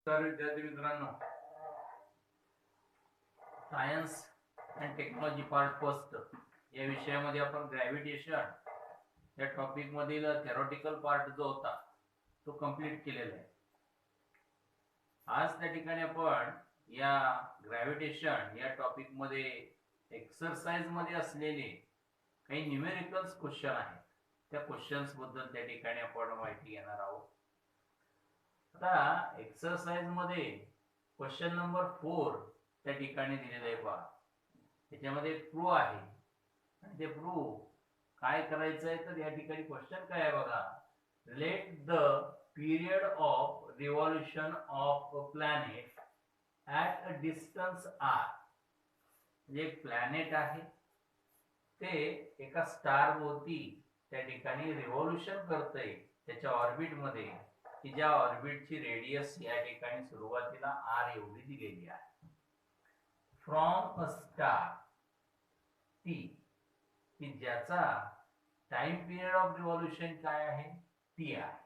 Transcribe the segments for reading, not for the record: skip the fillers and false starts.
तर विद्यार्थी मित्रांनो, science and technology part first या विषयामध्ये आपण ग्रॅव्हिटेशन या टॉपिक मधील थेरॉटिकल पार्ट जो होता तो कंप्लीट केलेला आहे. आज त्या ठिकाणी आपण या ग्रॅव्हिटेशन या टॉपिक मध्ये एक्सरसाइज मध्ये असलेले काही न्यूमेरिकल्स क्वेश्चन आहेत. त्या क्वेश्चन्स बद्दल त्या ठिकाणी आपण माहिती घेणार आहोत. आता एक्सरसाइज मध्ये क्वेश्चन नंबर 4 त्या ठिकाणी दिलेलं आहे पहा. त्याच्यामध्ये प्रूव्ह आहे आणि ते प्रूव्ह काय करायचं आहे तर या ठिकाणी क्वेश्चन काय आहे बघा. Relate the period of revolution of a planet at a distance R. म्हणजे एक प्लॅनेट आहे, ते एका स्टार भोवती त्या ठिकाणी रिव्हॉल्युशन करतंय त्याच्या ऑर्बिट मध्ये, की ज्या ऑर्बिटची रेडियस या ठिकाणी सुरुवातीला आर एवढी दिलेली आहे. फ्रॉम अ स्टार टी, की ज्याचा टाइम पिरियड ऑफ रिव्हॉल्युशन काय आहे, टी आहे.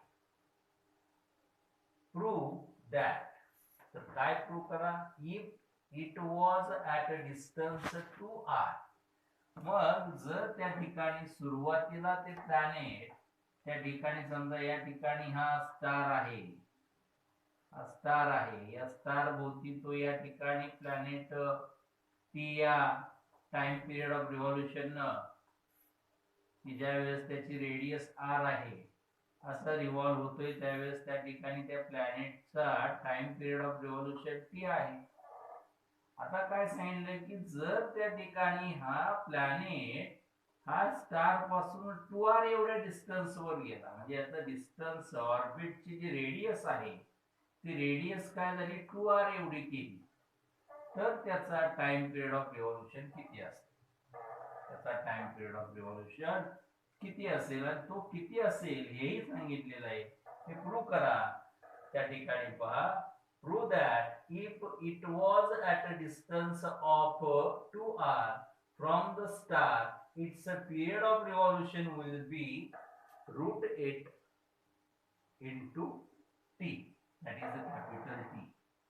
प्रूव्ह दॅट, तर काय प्रूव्ह करा, if it was at a distance two R. मग जर त्या ठिकाणी सुरुवातीला ते प्लॅनेट त्या ठिकाणी, समजा या ठिकाणी हा स्टार आहे, या स्टार भोवती तो या ठिकाणी प्लॅनेट टी या टाइम पिरियड ऑफ रिव्हॉल्युशन की ज्या वेळेस त्याची रेडियस आर आहे असा रिव्हॉल्व होतोय, त्यावेळेस त्या ठिकाणी त्या प्लॅनेटचा time period of revolution T आहे. आता काय सांगितलं की जर त्या ठिकाणी हा प्लॅनेट हा स्टार पासून 2r एवढ्या डिस्टन्स वर गेला, म्हणजे आता डिस्टन्स ऑर्बिटची जी रेडियस आहे ती रेडियस काय झाली 2r एवढी केली, तर त्याचा टाइम पिरियड ऑफ रिव्हॉल्युशन किती असेल, त्याचा टाइम पिरियड ऑफ रिव्हॉल्युशन किती असेल आणि तो किती असेल हेही सांगितलेलं आहे. हे प्रूव्ह करा. त्या ठिकाणी पहा, prove that if it was at a distance of 2r from the star, its period of revolution will be root 8 into t, that is a capital T.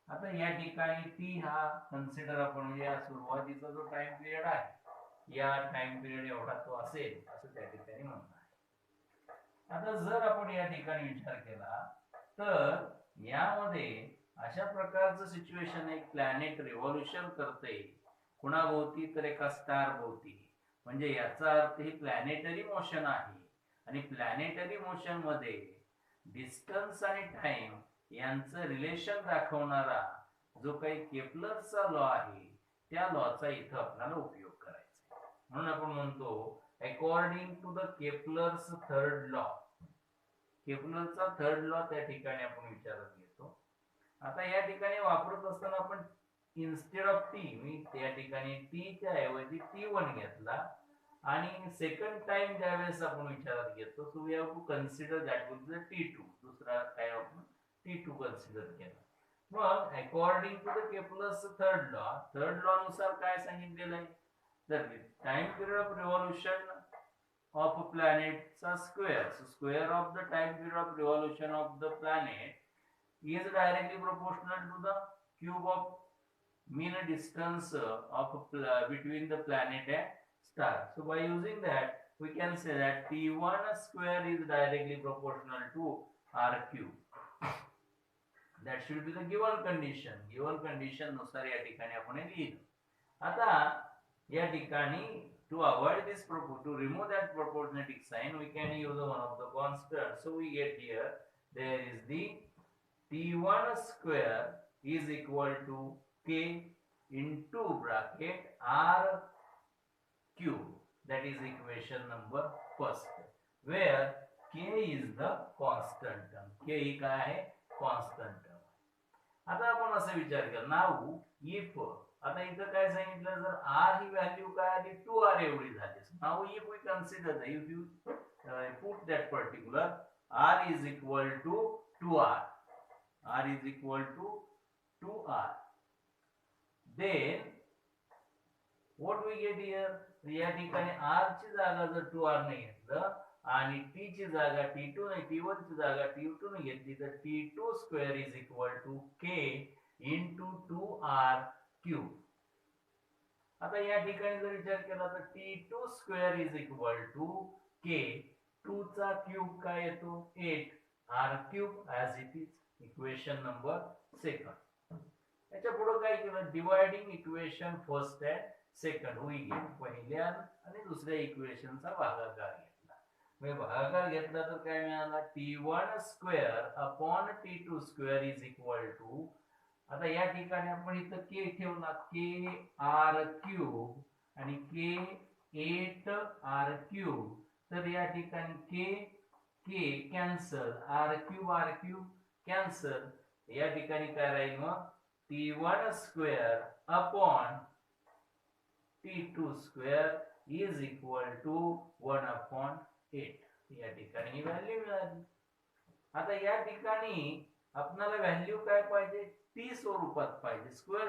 आता या ठिकाणी t हा कन्सिडर आपण, म्हणजे या सुरुवातीचा जो टाइम पिरियड आहे या टाइम पिरियड एवढा तो असेल असं त्या ठिकाणी म्हणणं आहे. आता जर आपण या ठिकाणी विचार केला तर यामध्ये अशा प्रकारचं सिच्युएशन आहे, प्लॅनेट रिव्हॉल्युशन करते कुणाभोवती, तर एका स्टार भोवती. म्हणजे याचा अर्थ ही प्लॅनेटरी मोशन आहे आणि प्लॅनेटरी मोशन मध्ये डिस्टन्स आणि टाइम यांचं रिलेशन दाखवणारा जो काही केपलरचा लॉ आहे त्या लॉचा इथं आपल्याला उपयोग करायचा. म्हणून आपण म्हणतो according to the Kepler's third law. केपलरचा थर्ड लॉ त्या ठिकाणी आपण विचारात घेतो. आता या ठिकाणी वापरत असताना आपण इन्स्टेड ऑफ टी, मी त्या ठिकाणी टी च्या ऐवजी t1 घेतला आणि सेकंड टाइम ज्यावेळेस आपण विचारात घेतो so we have to consider that will be t2, दुसरा टाइम आपण t2 कन्सिडर केला. मग according to the Kepler's third law नुसार काय सांगितलेलं आहे, तर time period of revolution of a planet square, so square of the time period of revolution of the planet is directly proportional to the cube of mean distance of between the planet and star. So by using that we can say that t1 square is directly proportional to r cube. That should be the given condition. Given condition नुसार या ठिकाणी आपण लिहिलं. आता या ठिकाणी to avoid this to remove that proportionality sign we can use one of the constant. So we get here there is the t1 square is equal to k into bracket r cube. That is equation number first, where k is the constant term. k ही काय आहे, constant term. आता आपण असं विचार केला, now if, आता इथं काय सांगितलं, जर r ही व्हॅल्यू काय आली 2r एवढी झाली. Now if we consider, if you put that particular r is equal to 2r, r is equal to 2r, then what we get here, या ठिकाणी r ची जागा जर 2r ने घेतलं आणि t ची जागा t2 ने, t1 ची जागा t2 ने घेतली तर t2 square is equal to k R cube. आता या ठिकाणी जर विचार केला तर T2 square is equal to K 2 चा क्यूब काय येतो 8 R cube as it is. Equation number second. याच्या पुढे काय केलं dividing equation first and second we get पहिल्या आणि दुसऱ्या इक्वेशनचा भागाकार घेतला. म्हणजे भागाकार घेतला तर काय मिळाला T1 square upon T2 square is equal to. आता या ठिकाणी आपण इथं k ठेवला k आर क्यूब आणि k 8 आर क्यूब. तर या ठिकाणी k cancel R cube cancel. या ठिकाणी काय राहील मग T1 square upon T2 square is equal to 1 upon 8. या ठिकाणी ही व्हॅल्यू मिळाली. आता या ठिकाणी आपल्याला व्हॅल्यू काय पाहिजे टी स्वरूपात पाहिजे. स्क्वेअर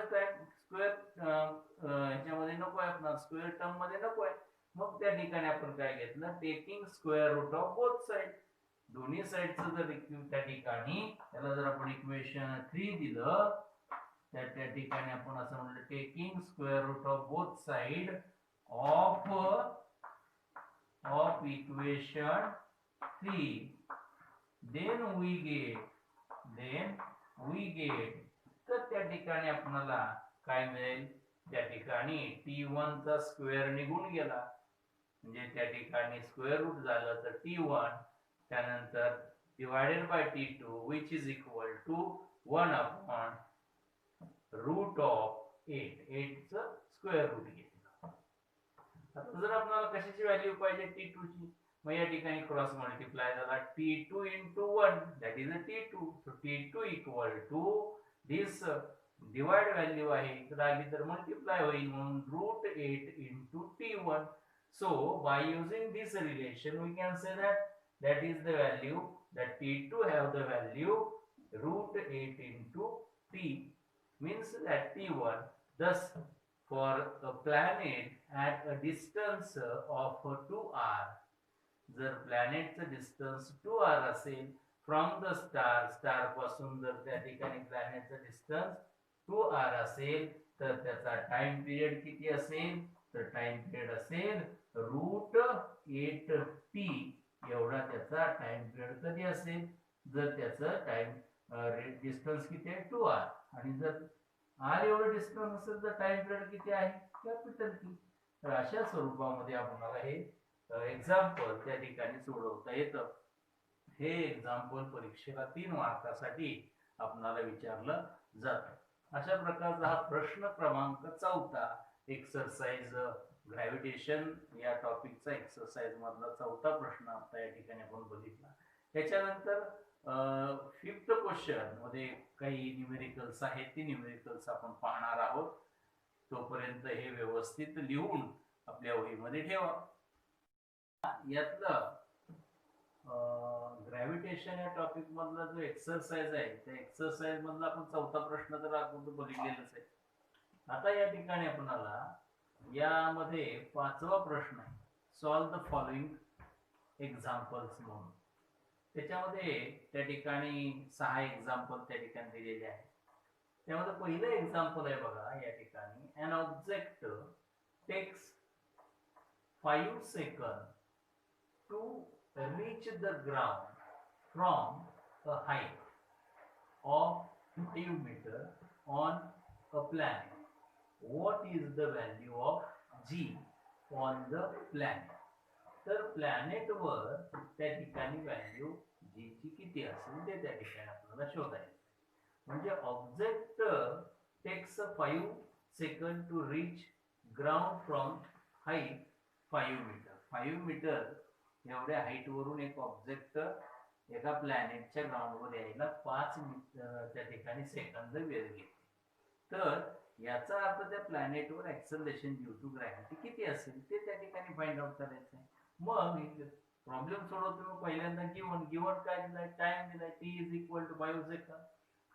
ह्याच्यामध्ये नको आहे आपल्याला स्क्वेअर टर्म मध्ये नको आहे. मग त्या ठिकाणी आपण काय घेतलं taking square root of both side. दोन्ही साइडचं जर त्या ठिकाणी त्याला जर आपण इक्वेशन 3 दिलं तर त्या ठिकाणी आपण असं म्हणलं taking square root of both side of equation 3 then we get तर त्या ठिकाणी आपल्याला काय मिळेल त्या ठिकाणी T1 चा स्क्वेअर निघून गेला म्हणजे त्या ठिकाणी स्क्वेअर रूट झालं तर T1 त्यानंतर divided by T2 which is equal to 1 upon root of 8. 8 चं स्क्वेअर रूट घेतलं. आता जर आपल्याला कशाची व्हॅल्यू पाहिजे T2 ची मग या ठिकाणी क्रॉस मल्टिप्लाय झाला T2 into 1 that is a T2. so T2 equal to this divide value आहे इकडे आली तर मल्टिप्लाय होईल म्हणून √8 into T1. so by using this relation we can say that is the value that T2 have the value √8 into T means that T1. thus for a planet at a distance of 2r जर प्लॅनेटचं distance 2r असेल from the star पासून जर त्या ठिकाणी प्लॅनेटचं distance 2r असेल तर त्याचा time period किती असेल तर टाइम पिरियड असेल √8t एवढा त्याचा टाइम पिरियड कधी असेल जर त्याचं टाइम डिस्टन्स किती आहे 2r आणि जर r एवढं डिस्टन्स असेल तर टाइम पिरियड किती आहे कॅपिटल T. तर अशा स्वरूपामध्ये आपल्याला हे एक्झाम्पल त्या ठिकाणी सोडवता येतं. हे एक्झाम्पल परीक्षेला 3 मार्कासाठी आपल्याला विचारलं जातं. अशा प्रकारचा हा प्रश्न क्रमांक 4 एक्सरसाइज ग्रॅव्हिटेशन या टॉपिकचा एक्सरसाइज मधला 4था प्रश्न आता या ठिकाणी आपण बघितला. त्याच्यानंतर 5th क्वेश्चन मध्ये काही न्यूमेरिकल्स आहेत ती न्यूमेरिकल्स आपण पाहणार आहोत. तोपर्यंत हे व्यवस्थित लिहून आपल्या वहीमध्ये ठेवा. यातलं ग्रॅव्हिटेशन या टॉपिक मधला जो एक्सरसाइज आहे त्या एक्सरसाइज मधला आपण 4था प्रश्न तर आपण बघितलेलाच आहे. आता या ठिकाणी आपल्याला यामध्ये 5वा प्रश्न आहे सॉल्व द फॉलोइंग एक्झाम्पल्स म्हणून. त्याच्यामध्ये त्या ठिकाणी 6 एक्झाम्पल त्या ठिकाणी दिलेले आहेत. त्यामध्ये पहिलं एक्झाम्पल आहे बघा या ठिकाणी an object takes 5 seconds to reach the ground from a height of 5 meter on a planet. What is the value of g on the planet? तर प्लॅनेट वर त्या ठिकाणी व्हॅल्यू g ची किती असेल ते त्या ठिकाणी आपल्याला शोधायचं. म्हणजे object takes 5 second to reach ground from height 5 meter. 5 meter एवढ्या हाईट वरून एक ऑब्जेक्ट एका प्लॅनेटच्या ग्राउंड वर यायला 5 त्या ठिकाणी सेकंद वेळ घेते. तर याचा अर्थ त्या प्लॅनेट वर ऍक्सेलरेशन ड्यू टू ग्रॅव्हिटी किती असेल ते त्या ठिकाणी फाइंड आउट करायचं आहे. मग प्रॉब्लेम सोडवतो पहिल्यांदा गिवन काय दिलाय टाइम दिलाय t is equal to 5 second.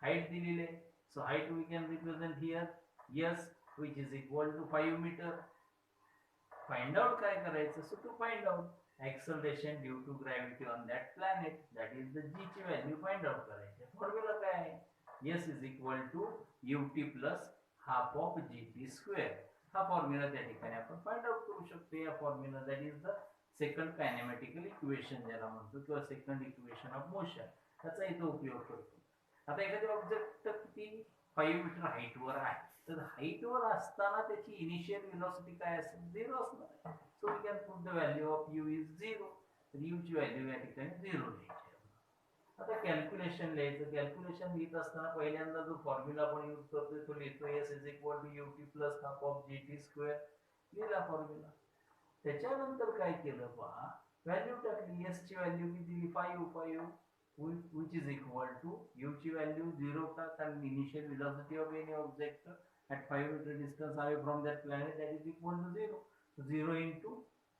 Height दिलेली आहे so height we can represent here s which is equal to 5 meter. Find out काय करायचं so to find out acceleration due to gravity on that planet, that is the g ची value find out करायची. Formula काय आहे s is equal to ut plus half of gt square. हा formula त्या ठिकाणी आपण फाइंड आउट करू शकतो. या formula that is the second kinematical equation ज्याला म्हणतो किंवा सेकंड इक्वेशन ऑफ मोशन, त्याचा इथे उपयोग करतो. आता एखादी ऑब्जेक्ट किती 5 मीटर हाईट वर आहे, तर हाईट वर असताना त्याची इनिशियल वेलोसिटी काय असेल, 0 असणार आहे. So we can put the value of u is 0. तर u ची व्हॅल्यू या ठिकाणी 0 लिहायची. आता कॅल्क्युलेशन लिहायचं. कॅल्क्युलेशन लिहित असताना पहिल्यांदा जो फॉर्म्युला आपण यूज करतोय तो लिहितो s is equal to ut plus half of gt square. लिहिला फॉर्म्युला. त्याच्यानंतर काय केलं पहा, व्हॅल्यू टाकली. s ची व्हॅल्यू मी दिली 5 which is equal to u ची व्हॅल्यू 0 का, कारण initial velocity of any object at 5 meter distance away from that planet that is equal to 0. So 0 into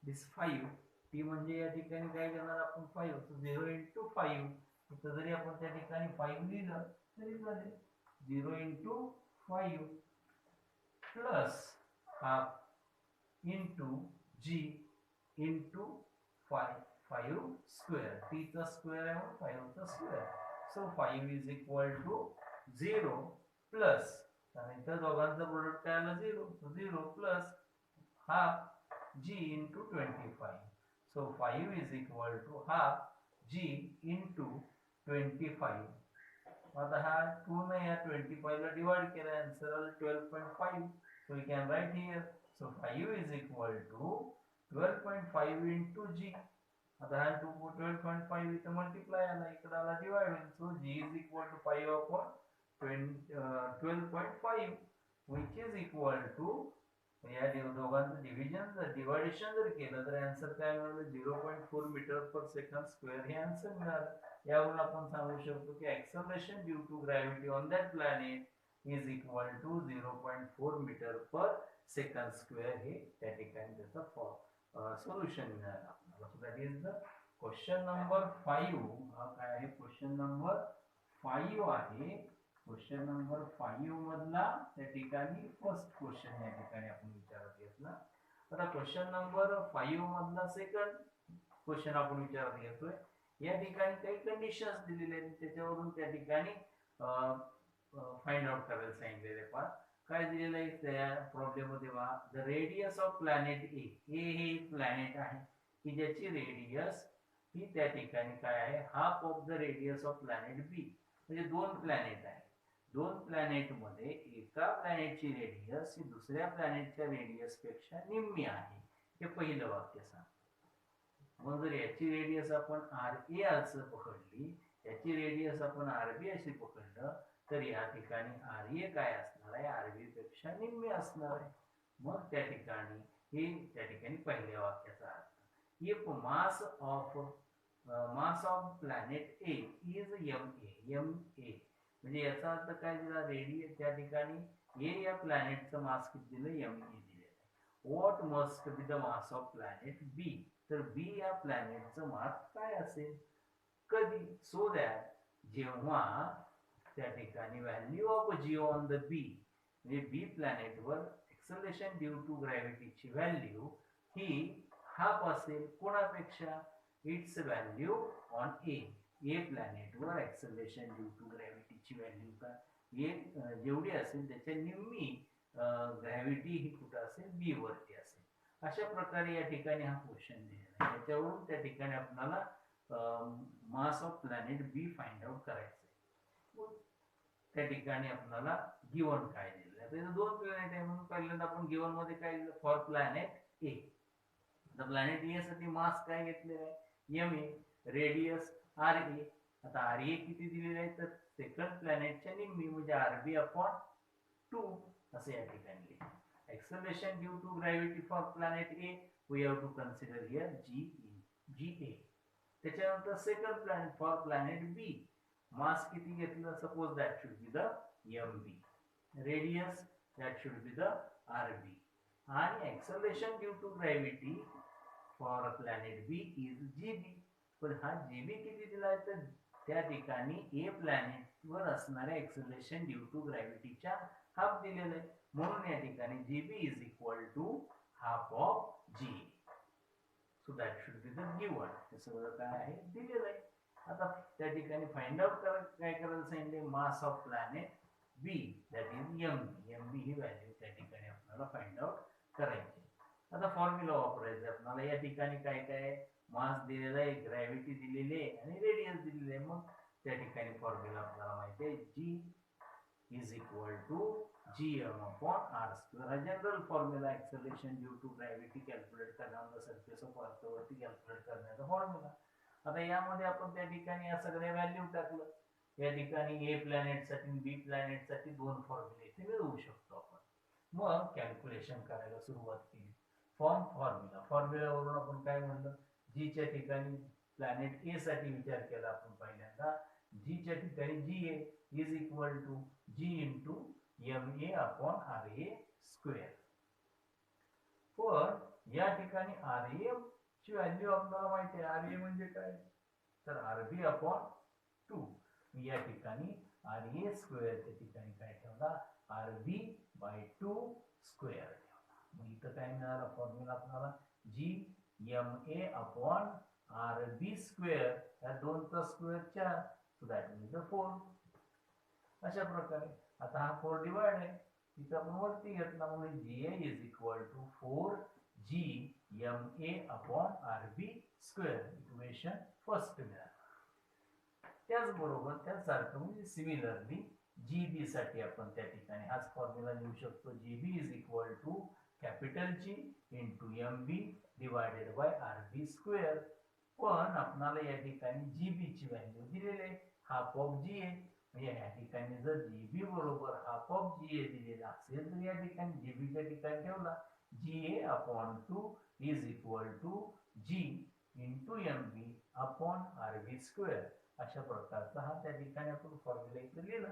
this 5, t म्हणजे या ठिकाणी काय करणार आपण 5. so 0 into 5, तर जरी आपण त्या ठिकाणी 5 लिहिलं तरी चालेल. 0 into 5 plus half into g into 5 square. t चा स्क्वेअर आहे म्हणून 5 चा square. So 5 is equal to 0 plus, आणि इथं दोघांचं प्रोडक्ट काय आलं 0. So 0 plus half g into 25. So 5 is equal to half g into 25. आता हा 2 ने या 25 ला डिवाइड केला, आन्सर आलं 12.5. So we can write here. So 5 is equal to 12.5 into g. आता हा 12.5 इथं मल्टिप्लाय आला, इकडे आला divide. So g is equal to 5 upon 12.5 which is equal to, या दोघांचं डिव्हिजन जर डिवायडेशन जर केलं तर आन्सर काय मिळालं, 0.4 मीटर पर सेकंड स्क्वेअर हे आन्सर मिळालं. यावरून आपण सांगू शकतो की acceleration due to gravity on that planet is equal to 0.4 meter per second square. हे त्या ठिकाणी त्याचा सोल्युशन मिळालं आपल्याला. So that is the question number 5. हा काय आहे, क्वेश्चन नंबर 5 आहे. क्वेश्चन नंबर 5 मधला त्या ठिकाणी फर्स्ट क्वेश्चन या ठिकाणी आपण विचारत घेतला. आता क्वेश्चन नंबर 5 मधला सेकंड क्वेश्चन आपण विचारत घेतोय. या ठिकाणी काही कंडिशन्स दिलेले आहेत, त्याच्यावरून त्या ठिकाणी फाइंड आउट करायला सांगितलेले. पहा काय दिलेलं आहे त्या प्रॉब्लेम मध्ये. पहा, the radius of planet A. A हे प्लॅनेट आहे की ज्याची रेडियस ही त्या ठिकाणी काय आहे, half of the radius of planet B. म्हणजे दोन प्लॅनेट आहे. दोन प्लॅनेट मध्ये एका प्लॅनेटची रेडियस ही दुसऱ्या प्लॅनेटच्या रेडियस पेक्षा निम्मी आहे. हे पहिलं वाक्य सांग. मग जर याची रेडियस आपण आर ए असं पकडली, याची रेडियस आपण आर बी अशी पकडलं, तर या ठिकाणी आर ए काय असणार आहे, आर बी पेक्षा निम्मी असणार आहे. मग त्या ठिकाणी हे त्या ठिकाणी पहिल्या वाक्याचा अर्थ. If mass of planet A is M A. म्हणजे याचा अर्थ काय दिला, रेडियस त्या ठिकाणी ए या प्लॅनेटचं मास किती दिलं, एम ए दिलेलं आहे. What must be the mass of planet B. तर बी या प्लॅनेटचं मास काय असेल, कधी. सो दॅट जेव्हा त्या ठिकाणी value of G on the B, म्हणजे बी प्लॅनेटवर एक्सलेशन ड्यू टू ग्रॅव्हिटीची व्हॅल्यू ही हाफ असेल कोणापेक्षा, it's value on A. A प्लॅनेटवर एक्सलेशन ड्यू टू ग्रॅव्हिटीची व्हॅल्यू का ए जेवढी असेल त्याच्या निम्मी ग्रॅव्हिटी ही कुठं असेल, बी वरती असेल. अशा प्रकारे या ठिकाणी हा क्वेश्चन दिलेला आहे. त्याच्यावरून त्या ठिकाणी आपल्याला mass of planet B find out करायचं आहे. त्या ठिकाणी आपल्याला गिवन काय दिलेलं आहे, तर दोन प्लॅनेट आहे म्हणून पहिल्यांदा आपण गिवन मध्ये काय दिलं, फॉर प्लॅनेट ए. तर प्लॅनेट ए साठी मास काय घेतलेला आहे, M A, radius R A. आता आर ए किती दिलेले आहे, तर सेकंड प्लॅनेटच्या निम्मी म्हणजे आर बी अपॉन 2 असे या ठिकाणी. Acceleration due to gravity for planet A we have to consider here G A. त्याच्यानंतर second planet for planet B, mass किती घेतलं, suppose that should be the M B, radius that should be the R B, आणि acceleration due to gravity for planet B is G B. पण हा GB किती दिला आहे, तर त्या ठिकाणी ए प्लॅनेटवर असणाऱ्या एक्सलेशन ड्यू टू ग्रॅव्हिटीच्या हाफ दिलेलं आहे. म्हणून या ठिकाणी g B is equal to half of G. So that should be the given. हे सगळं काय आहे, दिलेलं आहे. आता त्या ठिकाणी फाइंड आउट काय करायला सांगितले, mass of planet B that is M B. M B ही व्हॅल्यू त्या ठिकाणी आपल्याला फाइंड आउट करायची. आता फॉर्म्युला वापरायचा आपल्याला. या ठिकाणी काय काय मास दिलेला आहे, ग्रॅव्हिटी दिलेली आहे आणि रेडियस दिलेली आहे. मग त्या ठिकाणी फॉर्म्युला आपल्याला माहिती आहे, G is equal to gm upon r square. हा general formula acceleration due to gravity calculate करण्याचा सरफेस ऑफ अर्थ वरती कॅल्क्युलेट करण्याचा फॉर्म्युला. आता यामध्ये आपण त्या ठिकाणी या सगळ्या व्हॅल्यू टाकलं. या ठिकाणी ए प्लॅनेट साठी बी प्लॅनेट साठी दोन फॉर्म्युले इथे मिळवू शकतो आपण. मग कॅल्क्युलेशन करायला सुरुवात केली. फॉर्म्युलावरून आपण काय म्हणलं, जी च्या ठिकाणी प्लॅनेट ए साठी विचार केला आपण पहिल्यांदा. जी च्या ठिकाणी G A is equal to G into M A upon R A square. पण या ठिकाणी आर ए ची व्हॅल्यू आपल्याला माहिती आहे. आर ए म्हणजे काय, तर आर बी अपॉन 2. या ठिकाणी आर ए स्क्वेअर च्या ठिकाणी काय ठेवला, आर बी बाय 2 स्क्वेअर ठेवला. मग इथं काय मिळाला फॉर्म्युला आपल्याला, G M A upon R B square. या दोनचा स्क्वेअर 4, सो दॅट मीन्स 4. अशा प्रकारे आता हा 4 डिवाइड आहे, इथं आपण वरती घेतला म्हणून G A is equal to 4 G M A upon R B square. Equation first मिळालं. त्याचबरोबर त्यासारखं म्हणजे सिमिलरली जी बी साठी आपण त्या ठिकाणी हाच फॉर्म्युला लिहू शकतो. G B is equal to capital G into M B divided by R B square. पण आपल्याला या ठिकाणी जी बी ची व्हॅल्यू दिलेली आहे हाफ ऑफ जी ए. म्हणजे या ठिकाणी जर जी बी बरोबर हाफ ऑफ जी ए दिलेला असेल तर या ठिकाणी जी बी च्या ठिकाणी ठेवला G A upon 2 is equal to G into M B upon R B square. अशा प्रकारचा हा त्या ठिकाणी आपण फॉर्म्युला इथे लिहिला.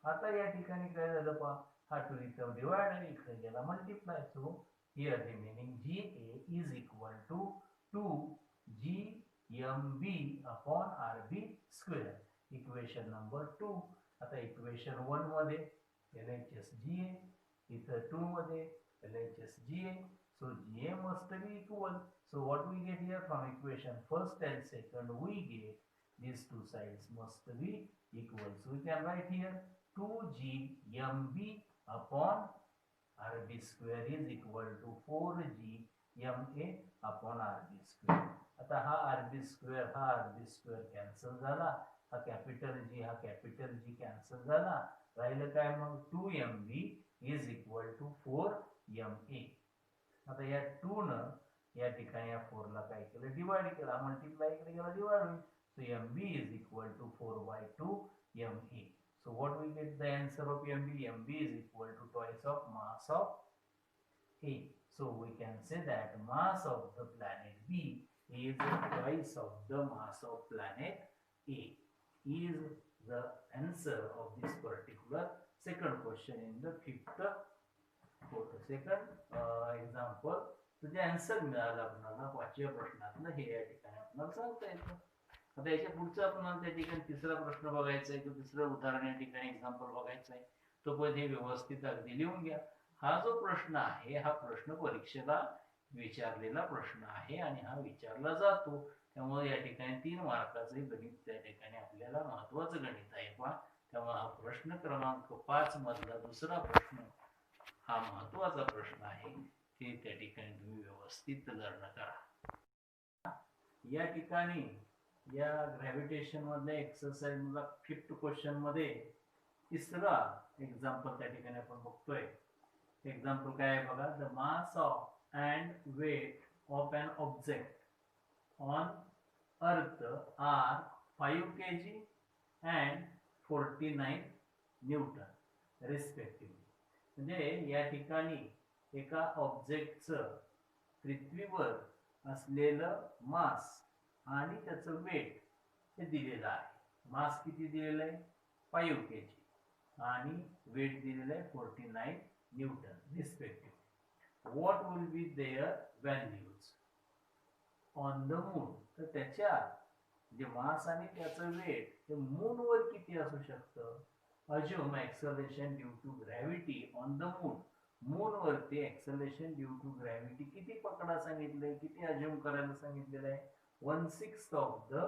आता या ठिकाणी काय झालं पहा, हा 2 इथं डिवाइड आणि इकडे गेला multiply. So here remaining g A is equal to 2 G M B upon R B square. Equation number 2. आता इक्वेशन 1 मध्ये LHS जी ए, इथं 2 मध्ये LHS G A. So GA must be equal. So what we get here from equation first and second, we get these two sides must be equal. So we can write here 2GMB upon RB square is equal to 4GMA upon RB square. आता हा RB square हा RB square cancel झाला. हा capital G cancel झाला. राहिलं काय मग 2MB is equal to 4MA. आता या 2 न या ठिकाणी या 4 ला काय केलं, डिवाइड केला. मल्टिप्लाय इकडे गेला, डिवाइड होईल. So MB is equal to 4/2 MA. So what we get the answer of MB? MB is equal to twice of mass of A. So we can say that mass of the planet B is twice of the mass of planet A. Is the answer of this particular second question in the fifth second example. तुझे answer मिळालं आपल्याला 5व्या प्रश्नातलं. हे या ठिकाणी आपल्याला सांगता येतं. आता याच्या पुढचा आपल्याला त्या ठिकाणी तिसरा प्रश्न बघायचा आहे किंवा तिसरं उदाहरण या ठिकाणी एक्झाम्पल बघायचं आहे. तो पण हे व्यवस्थित अगदी लिहून घ्या. हा जो प्रश्न आहे हा प्रश्न परीक्षेला विचारलेला प्रश्न आहे आणि हा विचारला जातो. त्यामुळे या ठिकाणी 3 मार्काचे गणित त्या ठिकाणी आपल्याला महत्वाचं गणित आहे पहा. त्यामुळे हा प्रश्न क्रमांक 5 मधला दुसरा प्रश्न हा महत्वाचा प्रश्न आहे. ते त्या ठिकाणी तुम्ही व्यवस्थित लर्न करा. या ठिकाणी या ग्रॅव्हिटेशन मधल्या एक्सरसाइज मधला 5th क्वेश्चन मध्ये तिसरा एक्झाम्पल त्या ठिकाणी आपण बघतोय. एक्झाम्पल काय आहे बघा. The mass of and weight of an object on earth are 5 kg and 49 newton respectively. म्हणजे या ठिकाणी एका ऑब्जेक्टचं पृथ्वीवर असलेलं मास आणि त्याचं वेट हे दिलेलं आहे. मास किती दिलेलं आहे 5 kg आणि वेट दिलेलं आहे 49 newton respectively. What will be there values on the moon. तर त्याच्या जे मास आणि त्याचं वेट हे मूनवर किती असू शकतं. Assume acceleration due to gravity on the moon. Moon वरती acceleration due to gravity किती पकडा सांगितलंय, किती assume करायला सांगितलेलं आहे. 1/6 of the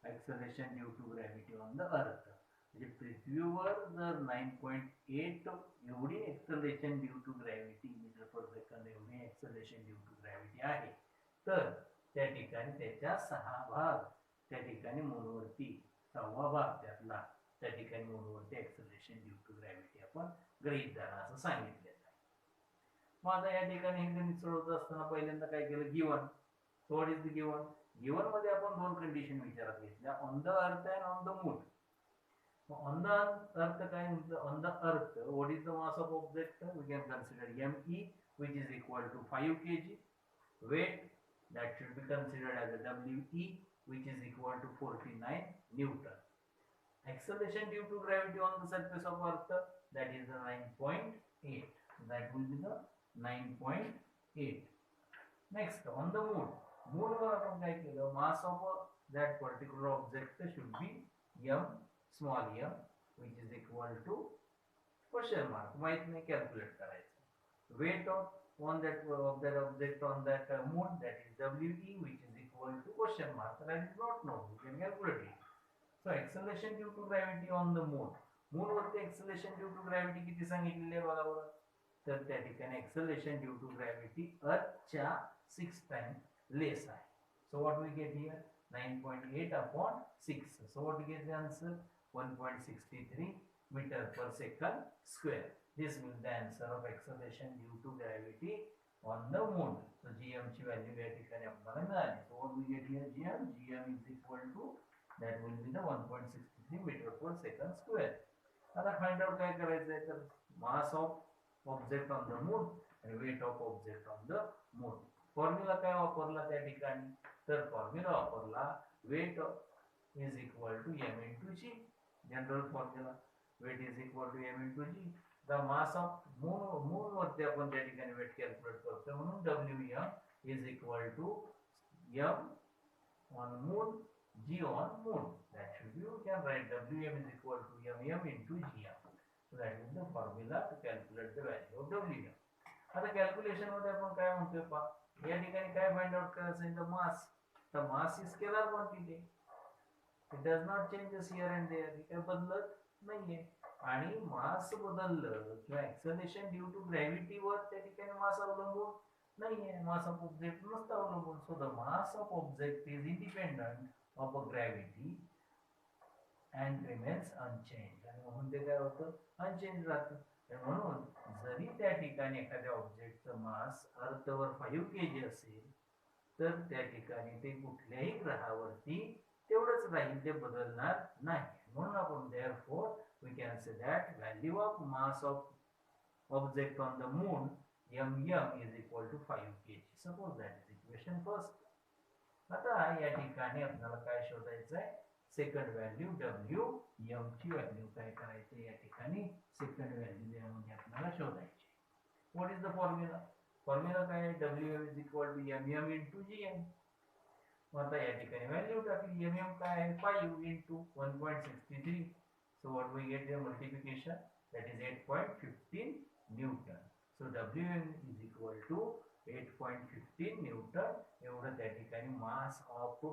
acceleration due to gravity on the earth. म्हणजे पृथ्वीवर जर 9.8 एवढी acceleration due to gravity metre per second एवढी एक्सलेशन ड्यू टू ग्रॅव्हिटी आहे, तर त्या ठिकाणी त्याच्या 6 भाग त्या ठिकाणी मूलवरती 6वा भाग त्यातला त्या ठिकाणी मूलवरती एक्सलेशन ड्यू टू ग्रॅव्हिटी आपण गृहीत धरा असं सांगितलेलं आहे. मग आता या ठिकाणी हे गणित सोडवत असताना पहिल्यांदा काय केलं, given. What is the given? Given मध्ये आपण दोन कंडिशन विचारात घेतल्या, on the earth and on the moon. On the earth काय म्हणतं, on the earth what is the mass of object? We can consider me, which is equal to 5 kg. Weight, that should be considered as a we, which is equal to 49 newton. Acceleration due to gravity on the surface of earth, that is the 9.8. That will be the 9.8. Next, on the moon. Moon वर आपण काय केलं, mass of that particular object should be m small m, which is equal to question mark, माहित नाही, calculate करायचं. Weight of on that object on that moon, that is we, which is equal to question mark, that is not known, you can calculate it. So acceleration due to gravity on the moon. Moon वरती acceleration due to gravity किती सांगितलेली आहे बघा बरं. तर त्या ठिकाणी acceleration due to gravity earthच्या 6 times less आहे. So what we get here, 9.8 upon 6. So what we get the answer, 1.63 meter per second square. This will be the answer of acceleration due to gravity on the moon. So gm ची value या ठिकाणी आपल्याला मिळाली. So what we get here, gm is equal to, that will be the 1.63 meter per second square. आता find out काय करायचं आहे, तर mass of object on the moon and weight of object on the moon. Formula काय वापरला त्या ठिकाणी, तर फॉर्म्युला वापरला weight is equal to m into g. General formula, weight is equal to m into g. The mass of moon वरती आपण त्या ठिकाणी weight कॅल्क्युलेट करतो, म्हणून wm is equal to m on moon, g on moon. That should be, you can write wm is equal to mm into gm. So that is the formula to calculate the value of wm. आता calculation मध्ये आपण काय म्हणतोय पहा, या ठिकाणी काय find out करायचं आहे, the mass. The mass is scalar quantity. It does not changes here and there. हे काय बदलत नाहीये. आणि मास बदललं किंवा एक्सेलरेशन ड्यू टू ग्रॅव्हिटी वर त्या ठिकाणी मास अवलंबून नाहीये, मास ऑफ ऑब्जेक्ट नसतं अवलंबून. So the mass of object is independent of a gravity and remains unchange. आणि म्हणून ते काय होतं, अनचेंज राहतं. म्हणून जरी त्या ठिकाणी एखाद्या ऑब्जेक्टचं मास अर्थवर 5 kg असेल, तर त्या ठिकाणी ते कुठल्याही ग्रहावरती तेवढंच राहील, ते बदलणार नाही. म्हणून आपण therefore we can say that value of mass of object on the moon mm is equal to 5 kg. Suppose that is equation first. आता या ठिकाणी आपल्याला काय शोधायचं आहे, सेकंड व्हॅल्यू wm ची व्हॅल्यू काय करायची, या ठिकाणी सेकंड व्हॅल्यू यामध्ये आपल्याला शोधायची. What is the formula? Formula काय आहे, wm is equal to mm into gm. आता या ठिकाणी व्हॅल्यू टाकली, mm काय आहे, 5 into 1.63. So what we get here, multiplication, that is 8.15 newton. So wm is equal to 8.15 newton. एवढं त्या ठिकाणी mass of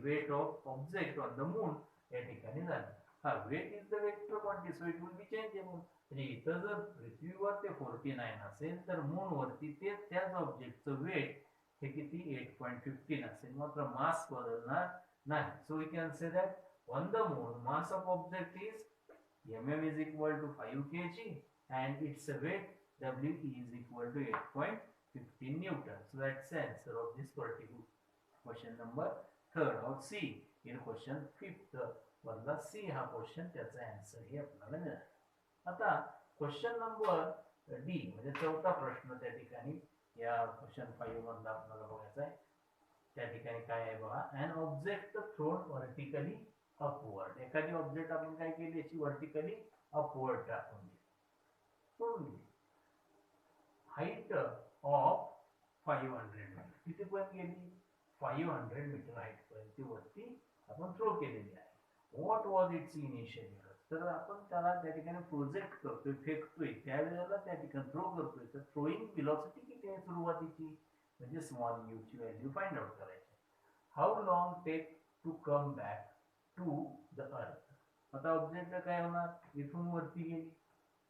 weight of object on the moon या ठिकाणी झालं. हा weight is the vector quantity, so it will be changeable. म्हणजे इथं जर पृथ्वीवर ते 49 असेल, तर मून वरती ते त्याच ऑब्जेक्टचं वेट हे किती, 8.15 असेल, मात्र मास बदलणार नाही. So we can say that on the moon mass of object is mm is equal to 5 kg and its weight we is equal to 8.15 newton. So that's the answer of this particular question number 3rd or C. in question 5th वरला C हा question, त्याचा answer हे आपल्याला मिळाला. आता question number D म्हणजे चौथा प्रश्न त्या ठिकाणी या क्वेश्चन 5 मधला आपल्याला बघायचा आहे. त्या ठिकाणी काय आहे बघा, an object thrown vertically upward. एखादी ऑब्जेक्ट आपण काय केली, याची वर्टिकली अपवर्ड टाकून दिली, सोडून दिली. हाईट ऑफ 500 मीटर, किती पर्यंत गेली, 500 मीटर हाईट पर्यंत वरती आपण थ्रो केलेली आहे. What was it's initial velocity? तर आपण त्याला त्या ठिकाणी प्रोजेक्ट करतोय, फेकतोय, त्यावेळेला त्या ठिकाणी थ्रो करतोय, तर थ्रोइंग वेलोसिटी किती आहे सुरुवातीची, म्हणजे स्मॉल यू ची व्हॅल्यू फाइंड आउट करायची. How long take to come back to the earth? आता ऑब्जेक्ट काय होणार, इथून वरती गेली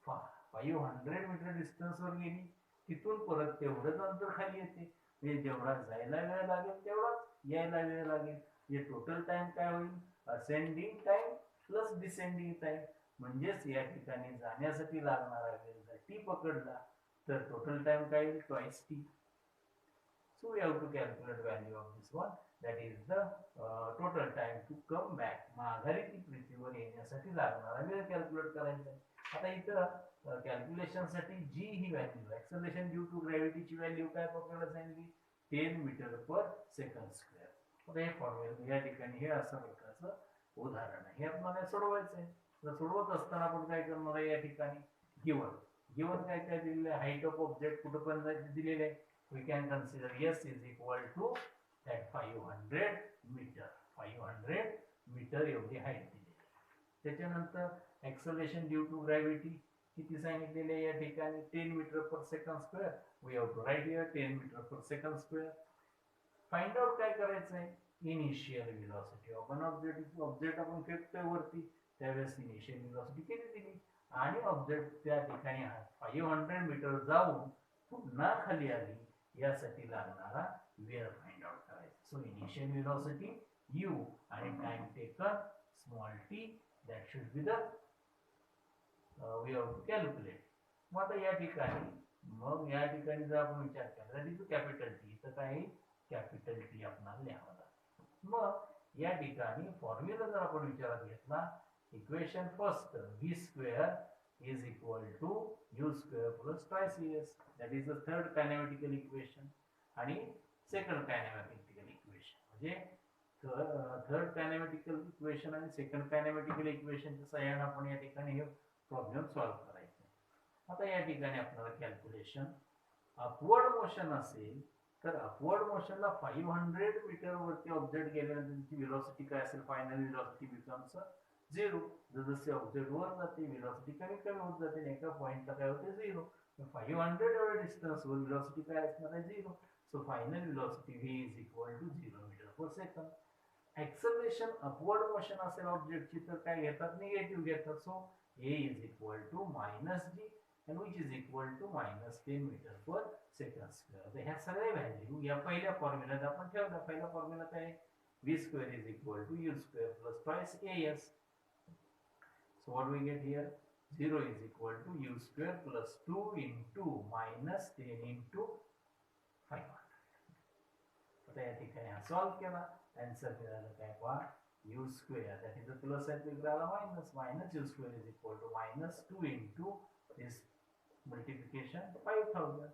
500 मीटर डिस्टन्स वर गेली, तिथून परत तेवढंच अंतर खाली येते, म्हणजे जेवढा जायला वेळ लागेल तेवढाच यायला वेळ लागेल. म्हणजे टोटल टाइम काय होईल, ascending time plus descending time. म्हणजेच या ठिकाणी जाण्यासाठी लागणारा वेळ जर टी पकडला तर टोटल टाइम काय येईल, twice T. So we have to calculate value of this one, that is the total time to come back. माघारी ती पृथ्वीवर येण्यासाठी लागणारा वेळ कॅल्क्युलेट करायचा आहे. आता इथं कॅल्क्युलेशन साठी जी ही value, acceleration due to gravity ची व्हॅल्यू काय पकडला सांगितली, 10 मीटर पर सेकंड स्क्वेअर. आता हे फॉर्म्युला या ठिकाणी हे असं प्रकारचं उदाहरण आहे, हे आपल्याला सोडवायचं आहे. तर सोडवत असताना आपण काय करणार आहे, या ठिकाणी गिवन काय काय दिलेलं आहे, हाईट ऑफ ऑब्जेक्ट कुठं पण दिलेलं आहे. We can consider S is equal to that 500 meter. 500 metre एवढी हाईट दिली. त्याच्यानंतर एक्सेलरेशन ड्यू टू ग्रॅव्हिटी किती सांगितलेले या ठिकाणी, 10 metre per second square. We have to write here 10 metre per second square. Find out काय करायचं आहे, इनिशियल व्हेलॉसिटी. आपण ऑब्जेक्ट आपण फेकतोय वरती, त्यावेळेस इनिशियल व्हेलॉसिटी किती दिली, आणि ऑब्जेक्ट त्या ठिकाणी 500 मीटर जाऊन पुन्हा खाली आली, यासाठी लागणारा वेळ फाइंड आउट करायचा. सो इनिशियल व्हेलॉसिटी u आणि time taken small t, that should be the way of calculate. मग आता या ठिकाणी जर आपण विचार केला तर इथं कॅपिटल टी, तर काय कॅपिटल टी आपल्याला लिहावं लागतं. मग या ठिकाणी फॉर्म्युला जर आपण विचारात घेतला, equation first v square is equal to u square plus twice es, that is the third kinematical equation. आणि second kinematical equation, म्हणजे third kinematical equation आणि second kinematical equation च्या सहाय्याने आपण या ठिकाणी हे प्रॉब्लेम सॉल्व्ह करायचे. आता या ठिकाणी आपल्याला कॅल्क्युलेशन, अपवर्ड मोशन असेल तर अपवर्ड मोशनला 500 मीटर वरती ऑब्जेक्ट गेल्यानंतर त्याची व्हेलॉसिटी काय असेल, फायनल व्हेलॉसिटी बिकम्स 0. जसे ऑब्जेक्ट वर जाते व्हेलॉसिटी कमी कमी होत जाते, एका पॉइंटला काय होते 0. 500 एवढ्या डिस्टन्स वर व्हेलॉसिटी काय असणार आहे, 0. So final velocity v is equal to 0 metre per second. Acceleration upward motion असेल ऑब्जेक्टची तर काय घेतात, निगेटिव्ह घेतात. So a is equal to -g and which is equal to -10 metre per second square. तर ह्या सगळ्या व्हॅल्यू या पहिल्या फॉर्म्युल्यात आपण ठेवल्या. पहिला फॉर्म्युला काय आहे, v square is equal to u square plus twice as. So what we get here, 0 is equal to u square plus 2 into minus 10 into 500. आता या ठिकाणी हा सॉल्व केला, आन्सर मिळालं काय पहा, u square, that is the plus at वेगळा minus u square is equal to -2 into this multiplication 5000.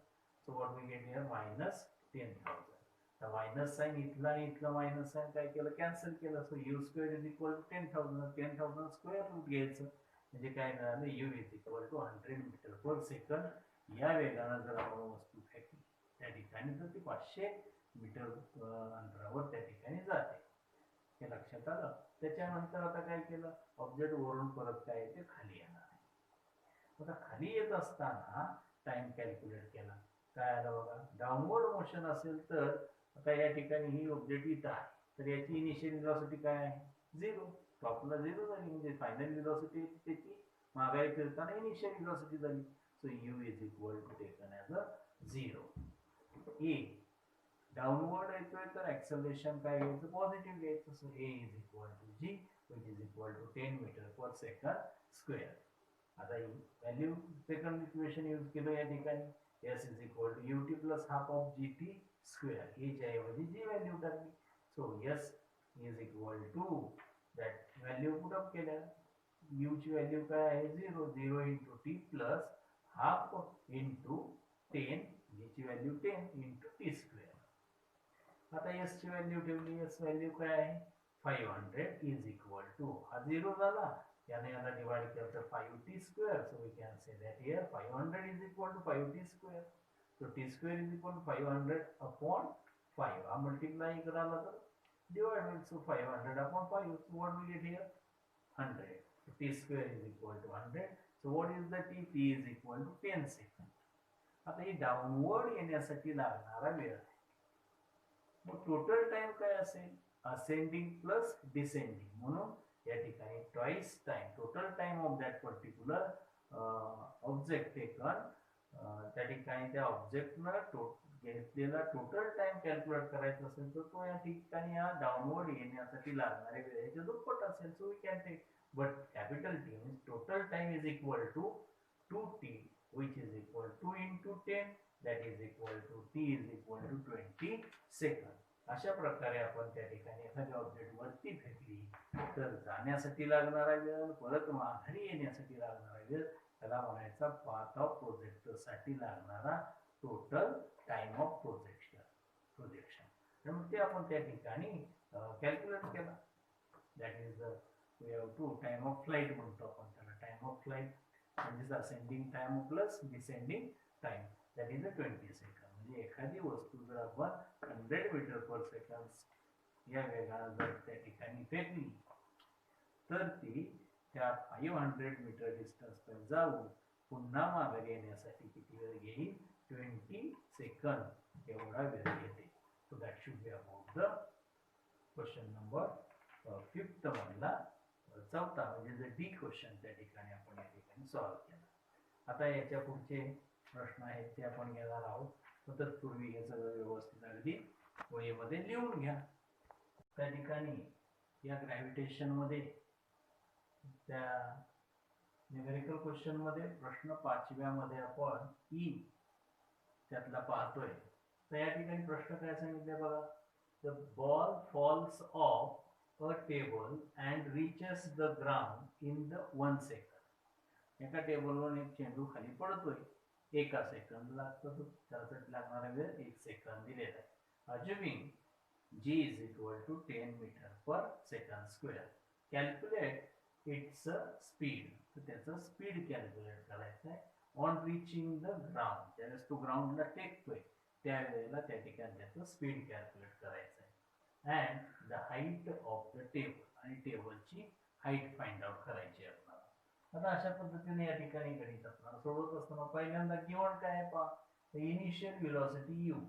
So what we get here, -10,000. The minus sign इथला आणि इथला मायनस साइन काय केलं, कॅन्सल केलं. So u square is equal to 10,000. 10,000 square root घ्यायचं, म्हणजे काय मिळालं, u is equal to 100 metre per second. या वेगानं जर आपण वस्तू फेकली त्या ठिकाणी तर ती 500 मीटर अंतरावर त्या ठिकाणी जाते, हे लक्षात आलं. त्याच्यानंतर आता काय केलं, ऑब्जेक्ट वरून परत काय येते, खाली येणार आहे. आता खाली येत असताना टाइम कॅल्क्युलेट केला, काय आलं बघा, डाऊनवर्ड मोशन असेल तर आता या ठिकाणी ही ऑब्जेक्ट इथं आहे, तर याची इनिशियल व्हेलॉसिटी काय आहे, 0. टॉपला 0 झाली, म्हणजे फायनल व्हेलॉसिटी त्याची माघारी फिरताना इनिशियल व्हेलॉसिटी झाली. So u is equal to taken as a 0. a downward येतोय तर एक्सेलरेशन काय घ्यायचं, पॉझिटिव्ह घ्यायचं. So a is equal to g which is equal to 10 metre per second square. आता ही व्हॅल्यू सेकंड इक्वेशन यूज केलं या ठिकाणी, s is equal to ut plus half of gt square. a च्या ऐवजी g व्हॅल्यू टाकली. So s is equal to that value put up केल्या, u ची व्हॅल्यू काय आहे, 0. 0 into t plus half into 10, g ची व्हॅल्यू 10 into t square. आता s ची व्हॅल्यू ठेवली, s व्हॅल्यू काय आहे, 500 is equal to, हा 0 झाला, याने याला डिवाइड केलं तर 5t square. So we can say that here 500 is equal to 5t square. So t square is equal to 500 upon 5. हा multiply इकडे आला तर divided. So 500 upon 5. So what we get here, 100. So t square is equal to 100. So what is the t? T is equal to 10 seconds. आता ही downward येण्यासाठी लागणारा वेळ आहे. मग टोटल टाइम काय असेल, असेंडिंग प्लस डिसेंडिंग, म्हणून या ठिकाणी twice time, total time of that particular object taken, त्या ठिकाणी त्या ऑब्जेक्टनं घेतलेला टोटल टाइम कॅल्क्युलेट करायचा असेल तर तो या ठिकाणी या डाउनवर्ड येण्यासाठी लागणारे वेळेच्या दुप्पट असेल. So we can take, but capital T means total time is equal to 2t which is equal to into 10, that is equal to t is equal to 20 second. अशा प्रकारे आपण त्या ठिकाणी एखाद्या ऑब्जेक्ट वरती फेकली तर जाण्यासाठी लागणारा वेळ परत माघारी येण्यासाठी लागणारा वेळ त्याला म्हणायचा पाथ ऑफ प्रोजेक्टर साठी लागणारा टोटल टाइम ऑफ प्रोजेक्शन. मग ते आपण त्या ठिकाणी कॅल्क्युलेट केला. That is we have to time of flight म्हणतो आपण त्याला. टाइम ऑफ फ्लाइट म्हणजे ascending time plus descending time, that is 20 second. म्हणजे एखादी वस्तू जर आपण 100 मीटर पर सेकंड या वेगाने जर त्या ठिकाणी फेकली तर ती त्या 500 मीटर डिस्टन्स पर जाऊन पुन्हा मागे येण्यासाठी किती वेळ घेईल? 20 सेकंद एवढा वेळ घेते. So that should be about the question number 5th मधला चौथा म्हणजे जे डी क्वेश्चन त्या ठिकाणी आपण या ठिकाणी सॉल्व्ह केला. आता याच्या पुढचे प्रश्न आहेत ते आपण घेणार आहोत. तत्पूर्वी हे सगळं व्यवस्थित अगदी वहीमध्ये लिहून घ्या. त्या ठिकाणी या ग्रॅव्हिटेशन मध्ये त्या न्यूमेरिकल क्वेश्चन मध्ये प्रश्न 5व्या मध्ये आपण ई त्यातला पाहतोय. तर या ठिकाणी प्रश्न काय सांगितले बघा. The ball falls of a table and reaches the ground in the 1 second. एका टेबलवर एक चेंडू खाली पडतोय, 1 सेकंद लागतो. त्यासाठी लागणारा वेळ 1 सेकंद दिलेला आहे. Assuming g is equal to 10 meter per second square, calculate its speed. तर त्याचं स्पीड कॅल्क्युलेट करायचं आहे. ऑन रिचिंग द ग्राउंड, त्यावेळेस तो ग्राउंडला टेकतोय त्यावेळेला त्या ठिकाणी त्याचं स्पीड कॅल्क्युलेट करायचं आहे. and the height of the table, आणि टेबलची हाईट फाइंड आउट करायची आहे आपल्याला. आता अशा पद्धतीने या ठिकाणी गणित आपल्याला सोडवत असताना पहिल्यांदा गिवन काय आहे पहा. इनिशियल व्हेलॉसिटी u,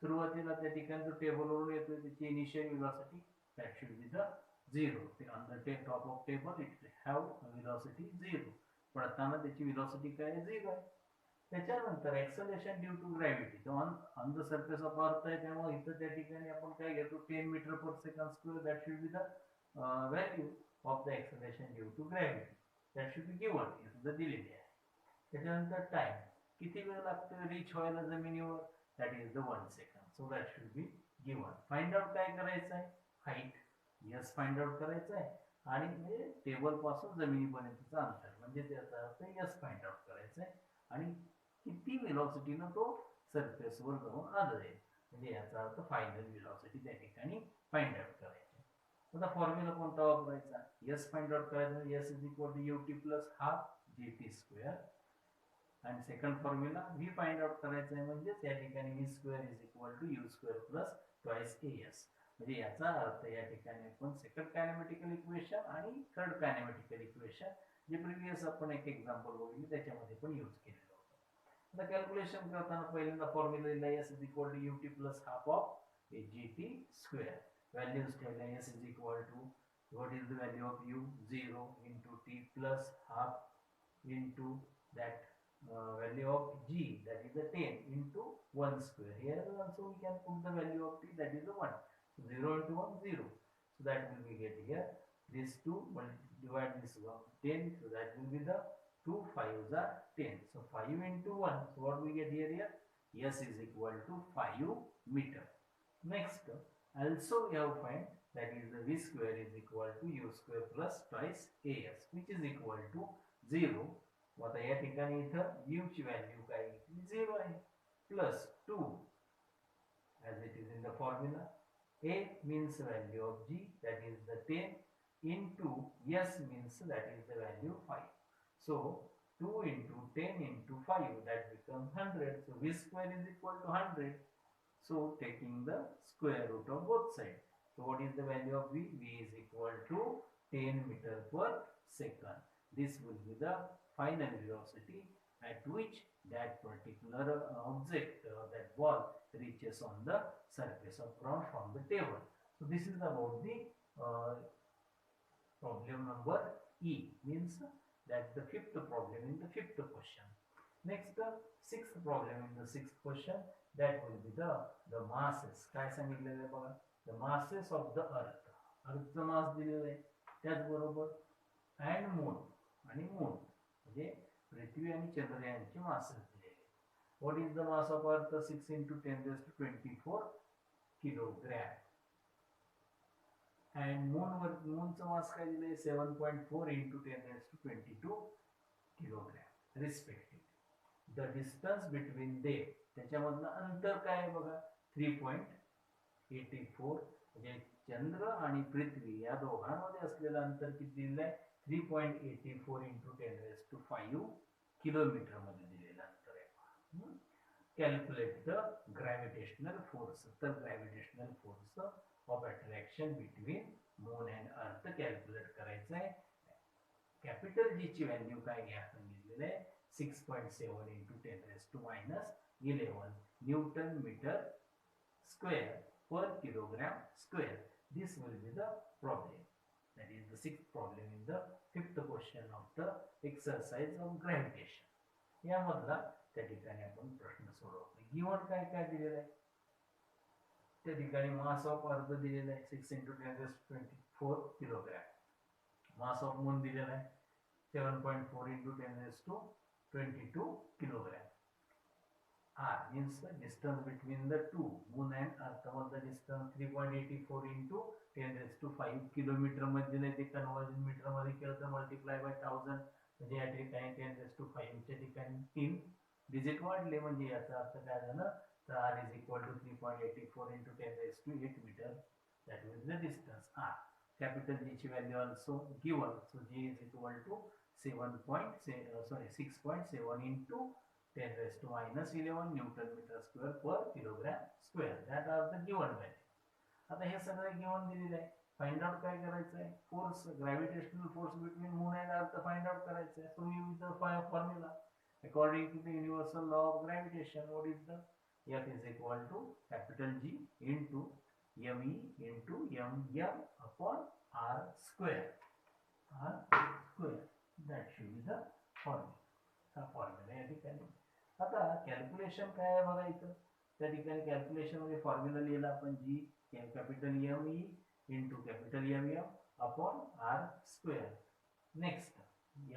सुरुवातीला त्या ठिकाणी जो टेबलवर येतोय त्याची initial velocity that should be the 0. On the top of table it have velocity 0. पडताना त्याची व्हेलॉसिटी काय आहे? 0 आहे. त्याच्यानंतर acceleration due to gravity on the surface of earth आहे, त्यामुळे इथं त्या ठिकाणी आपण काय घेतो? 10 metre per second square. That should be the value of the acceleration due to gravity. That should be given, हे सुद्धा दिलेली आहे. त्याच्यानंतर टाइम, किती वेळ लागतो रीच व्हायला जमिनीवर? That is the 1 second. So that should be given. Find out काय करायचं आहे? हाईट, यस फाइंड आउट करायचं आहे. आणि म्हणजे टेबल पासून जमिनीपर्यंतचं अंतर म्हणजे त्याचा अर्थ यस फाइंड आउट करायचं आहे. आणि किती व्हेलॉसिटीनं तो सरफेसवर जाऊन आदळेल म्हणजे याचा अर्थ फायनल व्हेलॉसिटी त्या ठिकाणी फाइंड आउट करायची. आता फॉर्म्युला कोणता वापरायचा? यस फाइंड आउट करायचा. S is equal to ut plus half gt square. आणि second formula V find out करायचा आहे म्हणजे त्या ठिकाणी V square is equal to U square plus twice as. म्हणजे याचा अर्थ या ठिकाणी आपण सेकंड कायनेमॅटिकल इक्वेशन आणि थर्ड कायनेमॅटिकल इक्वेशन जे प्रिव्हियस आपण एक एक्झाम्पल बघितली त्याच्यामध्ये पण यूज केलेलं होतं. आता कॅल्क्युलेशन करताना पहिल्यांदा फॉर्म्युला लिहिला s is equal to ut plus half of gt square. Values ठेवल्या. s is equal to what is the value of u? 0 into t plus half into that value of g, that is the 10 into 1 square. Here also we can put the value of t, that is the 1. So 0 into 1, 0. So that will be get here. This 2 divide this 1 10. So that will be the 2 5s are 10. So 5 into 1. So what we get here? S is equal to 5 meter. Next, also we have find that is the v square is equal to u square plus twice as, which is equal to 0. आता या ठिकाणी इथं u ची value काय? 0 आहे. Plus 2 as it is in the formula. A means value of g, that is the 10, into s means that is the value 5. So 2 into 10 into 5, that becomes 100. So v square is equal to 100. So taking the square root of both sides. So what is the value of v? V is equal to 10 meter per second. This will be the final velocity at which that particular object, that ball reaches on the surface of ground from the table. So this is about the Problem number E means that's the fifth problem in the fifth question. Next, sixth problem in the sixth question, that will be the masses. काय सांगितलेलं आहे बघा, the masses of the earth. अर्थचं मास दिलेलं आहे, त्याचबरोबर and moon आणि moon म्हणजे पृथ्वी आणि चंद्र यांचे मासेस दिलेले. What is the mass of earth? 6 into 10 raised to 24 kilogram. And moonचं मास काय दिलंय 7.4 into 10 raised to 22 kilogram respectively. The distance between them, त्याच्यामधलं अंतर काय आहे बघा 3.84. म्हणजे चंद्र आणि पृथ्वी या दोघांमध्ये असलेलं अंतर किती दिलेलं आहे 3.84 into 10 raised to 5 किलोमीटर मध्ये दिलेलं अंतर आहे. Calculate the gravitational force. तर gravitational force of attraction between moon and earth calculate करायचं आहे. कॅपिटल जी ची व्हॅल्यू काय घ्या सांगितलेलं आहे 6.7 into 10 raised to -11 newton metre square per kilogram square. This will be the problem. That is the sixth problem in the fifth question of the exercise of gravitation. यामधला त्या ठिकाणी आपण प्रश्न सोडवतो. गिवन काय काय दिलेलं आहे त्या ठिकाणी मास ऑफ अर्थ दिलेला आहे 6 into 10 raised to 24 kilogram. Mass of moon दिलेला आहे 7.4 into 10 raised to 22 kilogram. R means the distance between the two, moon and earth. The distance 3.84 into 10 raised to 5 kilometre मध्ये दिले. ते कन्वर्जन मीटर मध्ये केलं तर मल्टिप्लाय बाय 1000 म्हणजे या ठिकाणी 10 raised to 5 च्या ठिकाणी 3 डिजिट वाढले म्हणजे याचा अर्थ काय झालं तर R is equal to 3.84 into 10 raised to 8 meter. That is the distance R. Capital G ची value also given. So G is equal to 6.7 into 10 raised to -11 newton metre square per kilogram square. That are the given value. आता हे सगळं given दिलेलं आहे. Find out काय करायचं आहे force gravitational force between moon and earth find out करायचं आहे. So use the formula according to the universal law of gravitation. What is the F is equal to capital G into me into m upon r square. That should be the formula. हा formula या ठिकाणी. आता calculation काय आहे बघा इथं त्या ठिकाणी कॅल्क्युलेशन मध्ये फॉर्म्युला लिहिला आपण G capital ME into capital MM upon R square. Next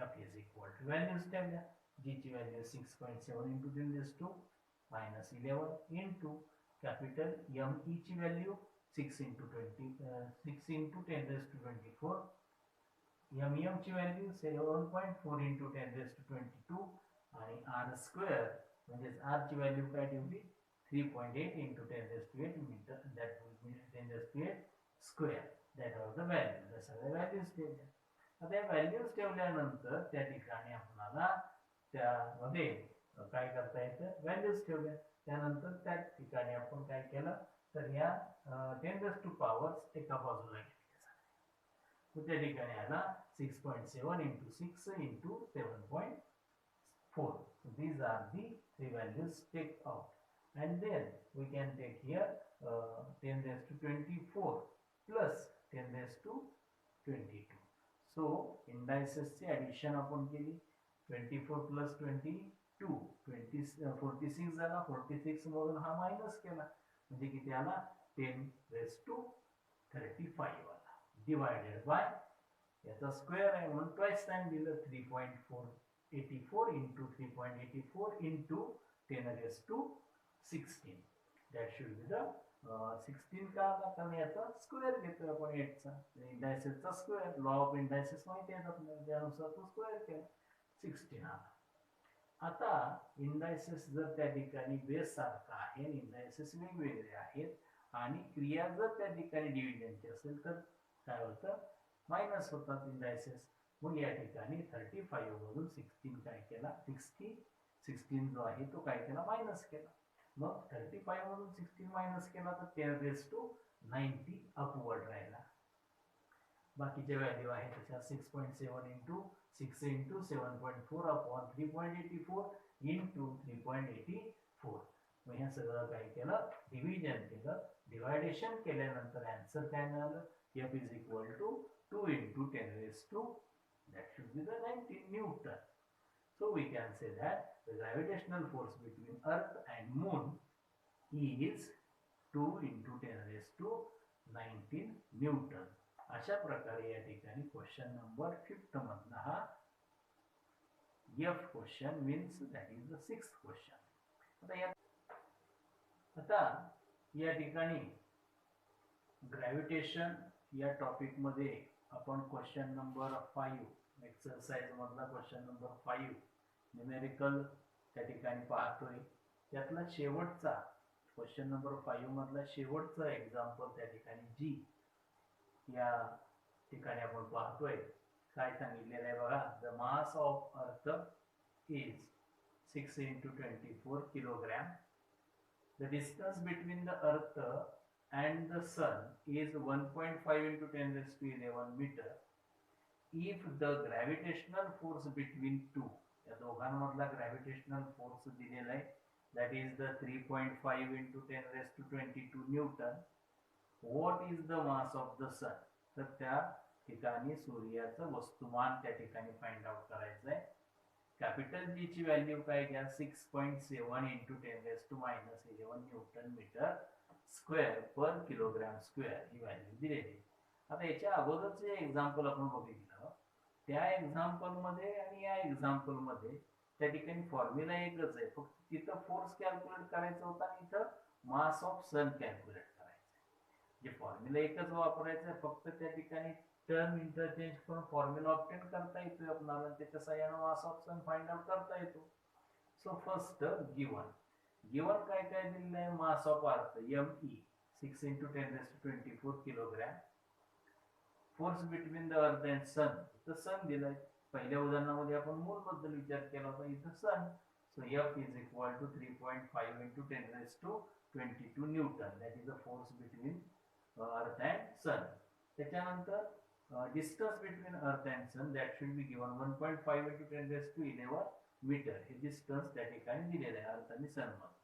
F is equal to values ठेवल्या. G ची value 6.7 into 10 raised to -11 into capital ME ची value 6 into 10 raised to 24. MM ची व्हॅल्यू 7.4 into 10 raised to 22 आणि R square म्हणजे R ची value काय ठेवली 3.8 into 10 raised to 8 meter. That will be 10 raised to 8 square. That are the values. त्या सगळ्या values ठेवल्या. आता या व्हॅल्यूज ठेवल्यानंतर त्या ठिकाणी आपल्याला त्यामध्ये काय करता येतं व्हॅल्यूज ठेवल्या. त्यानंतर त्या ठिकाणी आपण काय केलं तर या 10 raised to powers एका बाजूला घेतल्या. त्या ठिकाणी आला 6.7 into 6 into 7.4. So these are the three values take out. And then we can take here 10 raised to 24 plus 10 raised to 22. So indices ची addition आपण केली 24 plus 22 46 झाला. 46 मधून हा मायनस केला म्हणजे किती आला 10 raised to 35 आला डिवायडेड बाय याचा स्क्वेअर आहे म्हणून ट्वाइस टाइम दिलं 3.84 into 3.84 into 10 raised to 16. That should be the 16 का आला कारण याचा स्क्वेअर घेतोय आपण 8 चा इंडायसेसचा स्क्वेअर. लॉ ऑफ इंडायसेस माहिती आहे आपल्याला त्यानुसार तो स्क्वेअर केला 16 आला. आता इंडायसेस जर त्या ठिकाणी बेस सारखा आहे इंडायसेस वेगवेगळे आहेत आणि क्रिया जर त्या ठिकाणी डिव्हिजनची असेल तर काय होतं मायनस होतात इंडायसेस. मग या ठिकाणी 35 मधून 16 काय केला 16 जो आहे तो काय केला मायनस केला. मग 35 मधून 16 मायनस केला तर 10 raised to 90 अपवर्ड राहिला. बाकीच्या व्हॅल्यू आहे त्याच्या 6.7 into 6 into 7.4 upon 3.84 into 3.84. मग हे सगळं काय केलं डिव्हिजन केलं. डिवायडेशन केल्यानंतर आन्सर काय मिळालं F is equal to 2 into 10 raised to, that should be the 19 Newton. So we can say that the gravitational force between Earth and Moon is 2 into 10 raised to 19 Newton. अशा प्रकारे या ठिकाणी question number 5 मधला हा F question means that is the 6th question. आता या ठिकाणी gravitation या टॉपिक मध्ये आपण क्वेश्चन नंबर 5 एक्सरसाइज मधला क्वेश्चन नंबर 5 न्यूमेरिकल त्या ठिकाणी पाहतोय. त्यातला शेवटचा क्वेश्चन नंबर 5 मधला शेवटचा एक्झाम्पल त्या ठिकाणी जी या ठिकाणी आपण पाहतोय. काय सांगितलेलं आहे बघा. The mass of earth is 6 into 24 kilogram. The distance between the earth and the sun is 1.5 into 10 raised to 11 meter. If the gravitational force between two, या दोघांमधला gravitational force दिलेला आहे, that is the 3.5 into 10 raised to 22 Newton. What is the mass of the sun? तर त्या ठिकाणी सूर्याचं वस्तुमान त्या ठिकाणी फाइंड आउट करायचं आहे. कॅपिटल जी ची व्हॅल्यू काय घ्या, 6.7 into 10 raised to -11 newton metre square per kilogram square ही व्हॅल्यू दिलेली आहे. आता याच्या अगोदरचे एक्झाम्पल आपण बघितलं, त्या एक्झाम्पल मध्ये आणि या एक्झाम्पल मध्ये त्या ठिकाणी फॉर्म्युला एकच आहे, फक्त तिथं फोर्स कॅल्क्युलेट करायचा होता आणि इथं मास ऑफ सन कॅल्क्युलेट करायचं. जे फॉर्म्युला एकच वापरायचं आहे, फक्त त्या ठिकाणी टर्म इंटरचेंज करून फॉर्म्युला ऑब्टेन करता येतो आपल्याला, त्याच्या सहाय्याने mass of sun find out करता येतो. सो फर्स्ट गिवन काय काय दिलेलं आहे, mass of earth ME 6 into 10 raised to 24 kilogram. Force between the earth and sun, तर सन दिलाय. पहिल्या उदाहरणामध्ये आपण मून बद्दल विचार केला होता, इथं sun. So F is equal to 3.5 into 10 raised to 22 Newton. That is the force between earth and sun. त्याच्यानंतर distance between earth and sun, that should be given 1.5 into 10 raised to 11 metre. हे distance त्या ठिकाणी दिलेलं आहे अर्थ आणि सन मध्ये.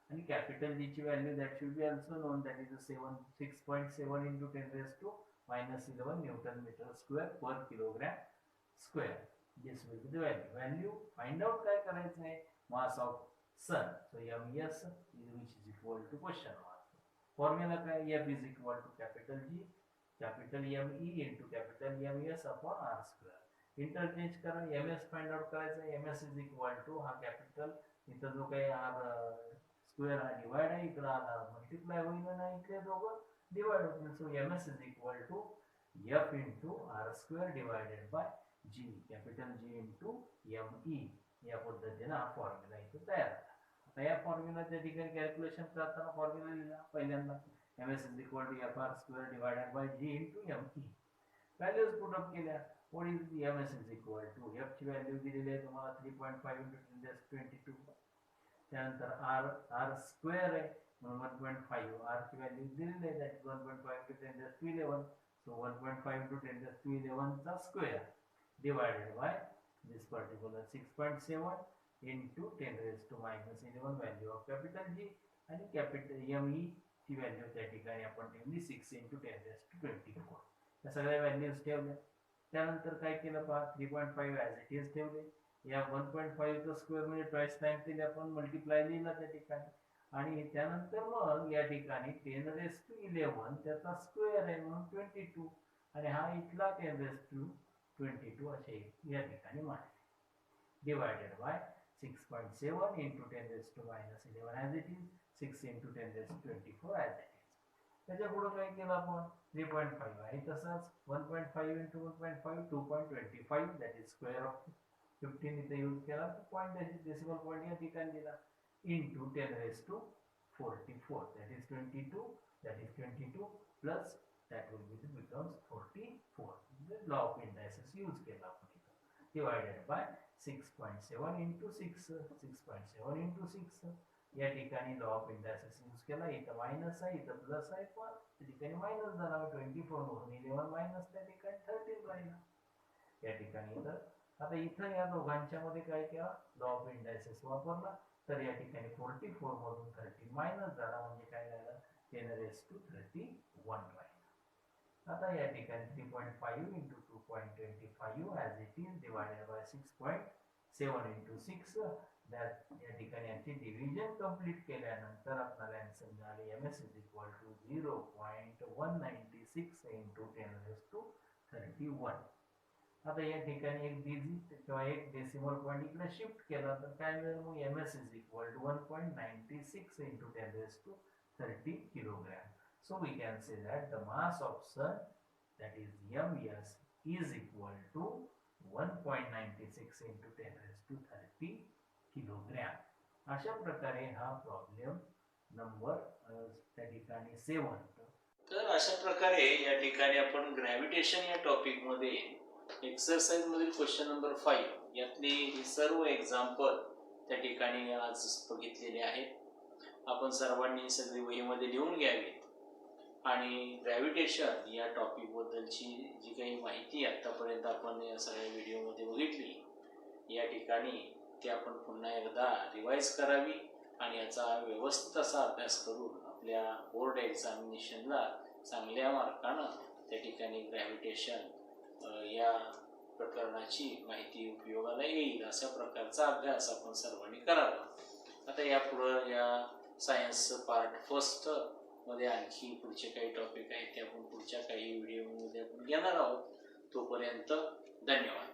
आणि कॅपिटल जी ची value that should be also known, that is 6.7 into 10 raised to -11 newton metre square per kilogram square. This will be the value. Find out काय करायचं आहे, mass of sun. So MS which is equal to question mark. Formula काय, F is equal to capital G capital ME into capital MS upon R square. Interchange करा, MS find out करायचं आहे. MS is equal to हा capital, इथं जो काही R square हा divide आहे, इकडे R मल्टिप्लाय होईल ना, इकडे दोघं डिवाइड होतील. So MS is equal to F into R square divided by G capital G into ME. या पद्धतीने हा फॉर्म्युला इथे तयार झाला. आता या फॉर्म्युला त्या ठिकाणी कॅल्क्युलेशन करताना फॉर्म्युला लिहिला पहिल्यांदा, MS is equal to FR square divided by G into ME. Values put up केल्या. What is the MS is equal to, F ची व्हॅल्यू दिलेली आहे तुम्हाला 3.5 into 10 raised to 22. त्यानंतर R स्क्वेअर आहे म्हणून 1.5, R ची व्हॅल्यू दिलेली आहे, that 1.5 into 10 raised to 11. So 1.5 into 10 raised to 11 चा square divided by this particular 6.7 into 10 raised to -11 value of capital G आणि कॅपिटल ME ची व्हॅल्यू त्या ठिकाणी आपण ठेवली 6 into 10 raised to 24. या सगळ्या व्हॅल्यूज ठेवल्या. त्यानंतर काय केलं पहा, 3.5 ॲज इट इज ठेवले. या 1.5 चा स्क्वेअर म्हणजे ट्वाइस टाइम केले आपण, मल्टिप्लाय लिहिला त्या ठिकाणी. आणि त्यानंतर मग या ठिकाणी 10 raised to 11 त्याचा स्क्वेअर आहे म्हणून 22 आणि हा इथला 10 raised to 22 असे या ठिकाणी मांडले. Divided by 6.7 into 10 raised to -11 as it is, 6 into 10 raised to 24 as it is. त्याच्या पुढे काय केलं आपण, 3.5 आहे तसंच 1.5 into 1.5 2.25, that is square of 15 इथे यूज केला. पॉईंट डेसिमल पॉईंट या ठिकाणी दिला, into 10 raised to 44, that is 22, that is 22 plus that will be becomes 44. The law of indices use केला आपण इथं. Divided by 6.7 into 6, 6.7 into 6. या ठिकाणी लॉ ऑफ इंडायसेस यूज केला. इथं मायनस आहे, इथं प्लस आहे, पण त्या ठिकाणी मायनस झाला. 24 वरून 11 मायनस त्या ठिकाणी 13 राहिला या ठिकाणी. तर आता इथं या दोघांच्या मध्ये काय केला, लॉ ऑफ इंडायसेस वापरला. तर या ठिकाणी 44 मधून 13 मायनस झाला म्हणजे काय झालं, 10 raised to 31 राहिला. आता या ठिकाणी 3.5 into 2.25 as it is divided by 6.7 into 6 या ठिकाणी यांची डिव्हिजन कंप्लीट केल्यानंतर आपल्याला आन्सर मिळाले ms is equal to 0.196 into 10⁻31. आता या ठिकाणी एक डिजिट किंवा एक डेसिमल पॉइंट इकडे शिफ्ट केला तर काय मिळेल मग ms is equal to 1.96 into 10⁻30 kilogram. So we can say that the mass of sun, that is ms, is equal to 1.96 into 10⁻30 kilogram. अशा प्रकारे हा प्रॉब्लेम नंबर त्या ठिकाणी 7. तर अशा प्रकारे या ठिकाणी आपण ग्रॅव्हिटेशन या टॉपिक मध्ये एक्सरसाइज मधील क्वेश्चन नंबर 5 यातली ही सर्व एक्झाम्पल त्या ठिकाणी आज बघितलेले आहेत. आपण सर्वांनी सगळी वहीमध्ये लिहून घ्यावी आणि ग्रॅव्हिटेशन या टॉपिक बद्दलची जी काही माहिती आतापर्यंत आपण या सगळ्या व्हिडिओमध्ये बघितली या ठिकाणी ती आपण पुन्हा एकदा रिवाइज करावी आणि याचा व्यवस्थित असा अभ्यास करून आपल्या बोर्ड एक्झामिनेशनला चांगल्या मार्कानं त्या ठिकाणी ग्रॅव्हिटेशन या प्रकरणाची माहिती उपयोगाला येईल अशा प्रकारचा अभ्यास आपण सर्वांनी करावा. आता यापुढं या सायन्स पार्ट फर्स्ट मध्ये आणखी पुढचे काही टॉपिक आहेत ते आपण पुढच्या काही व्हिडिओमध्ये आपण घेणार आहोत. तोपर्यंत धन्यवाद.